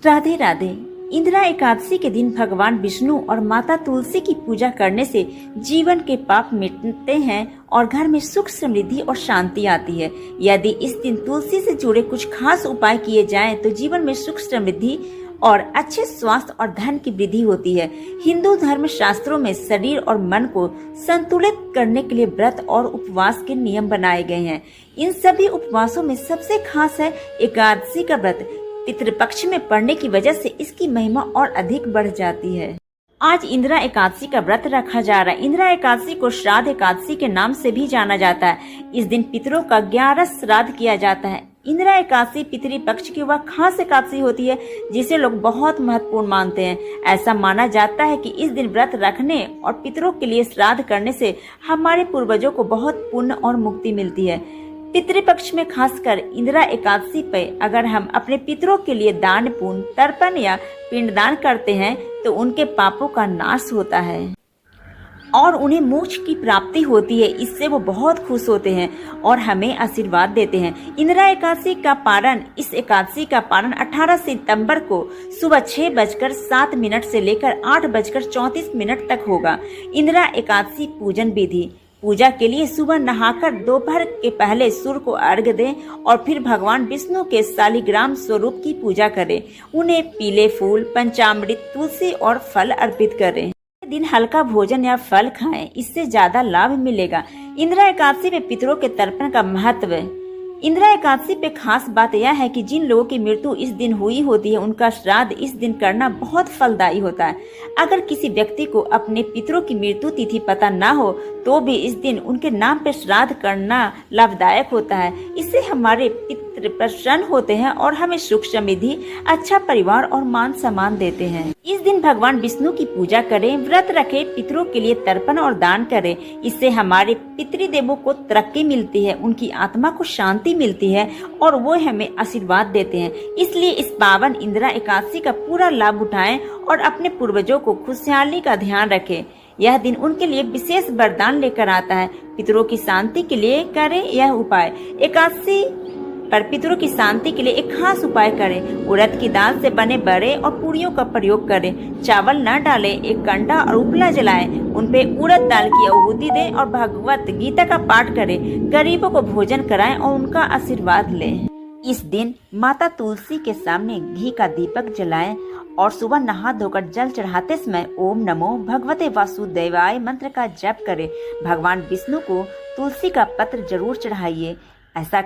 राधे राधे। इंदिरा एकादशी के दिन भगवान विष्णु और माता तुलसी की पूजा करने से जीवन के पाप मिटते हैं और घर में सुख, समृद्धि और शांति आती है। यदि इस दिन तुलसी से जुड़े कुछ खास उपाय किए जाएं तो जीवन में सुख, समृद्धि और अच्छे स्वास्थ्य और धन की वृद्धि होती है। हिंदू धर्म शास्त्रों में शरीर और मन को संतुलित करने के लिए व्रत और उपवास के नियम बनाए गए हैं। इन सभी उपवासों में सबसे खास है एकादशी का व्रत। पितृपक्ष में पड़ने की वजह से इसकी महिमा और अधिक बढ़ जाती है। आज इंदिरा एकादशी का व्रत रखा जा रहा है। इंदिरा एकादशी को श्राद्ध एकादशी के नाम से भी जाना जाता है। इस दिन पितरों का 11 श्राद्ध किया जाता है। इंदिरा एकादशी पितृपक्ष की वह खास एकादशी होती है जिसे लोग बहुत महत्वपूर्ण मानते हैं। ऐसा माना जाता है कि इस दिन व्रत रखने और पितरों के लिए श्राद्ध करने से हमारे पूर्वजों को बहुत पुण्य और मुक्ति मिलती है। पितृपक्ष में खासकर इंदिरा एकादशी पर अगर हम अपने पितरों के लिए दान, पुण्य, तर्पण या पिंडदान करते हैं तो उनके पापों का नाश होता है और उन्हें मोक्ष की प्राप्ति होती है। इससे वो बहुत खुश होते हैं और हमें आशीर्वाद देते हैं। इंदिरा एकादशी का पारण इस एकादशी का पारण 18 सितंबर को सुबह 6:07 से लेकर 8:34 तक होगा। इंदिरा एकादशी पूजन विधि। पूजा के लिए सुबह नहाकर दोपहर के पहले सूर्य को अर्घ्य दें और फिर भगवान विष्णु के शालिग्राम स्वरूप की पूजा करें। उन्हें पीले फूल, पंचामृत, तुलसी और फल अर्पित करें। दिन हल्का भोजन या फल खाएं, इससे ज्यादा लाभ मिलेगा। इंदिरा एकादशी में पितरों के तर्पण का महत्व है। इंदिरा एकादशी पे खास बात यह है कि जिन लोगों की मृत्यु इस दिन हुई होती है उनका श्राद्ध इस दिन करना बहुत फलदायी होता है। अगर किसी व्यक्ति को अपने पितरों की मृत्यु तिथि पता न हो तो भी इस दिन उनके नाम पे श्राद्ध करना लाभदायक होता है। इससे हमारे पितृ प्रसन्न होते हैं और हमें सुख, समृद्धि, अच्छा परिवार और मान सम्मान देते हैं। इस दिन भगवान विष्णु की पूजा करें, व्रत रखें, पितरों के लिए तर्पण और दान करें। इससे हमारे पितृदेवों को तरक्की मिलती है, उनकी आत्मा को शांति मिलती है और वो हमें आशीर्वाद देते हैं। इसलिए इस पावन इंदिरा एकादशी का पूरा लाभ उठाएं और अपने पूर्वजों को खुशहाली का ध्यान रखें। यह दिन उनके लिए विशेष वरदान लेकर आता है। पितरों की शांति के लिए करें यह उपाय। एकादशी पर पितरों की शांति के लिए एक खास उपाय करें। उड़द की दाल से बने बड़े और पूरियों का प्रयोग करें। चावल न डालें, एक कंडा और उपला जलाएं, उनपे उड़द दाल की आहुति दें और भगवत गीता का पाठ करें। गरीबों को भोजन कराएं और उनका आशीर्वाद लें। इस दिन माता तुलसी के सामने घी का दीपक जलाएं और सुबह नहा धोकर जल चढ़ाते समय ओम नमो भगवते वासुदेवाय मंत्र का जप करें। भगवान विष्णु को तुलसी का पत्र जरूर चढ़ाइए। ऐसा